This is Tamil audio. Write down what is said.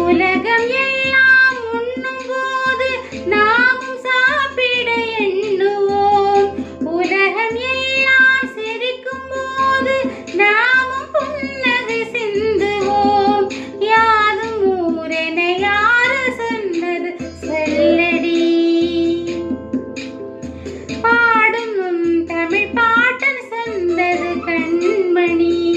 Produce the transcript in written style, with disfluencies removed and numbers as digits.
உலகம் எல்லாம் உண்ணும் போது நாமும் சாப்பிட எண்ணுவோம். உலகம் எல்லாம் சிரிக்கும் போது நாமும் புன்னகை சிந்துவோம். யாதும் ஊரென யாரு சொன்னது சொல்லடி. பாடும் தமிழ் பாட்டன் சொன்னது கண்மணி.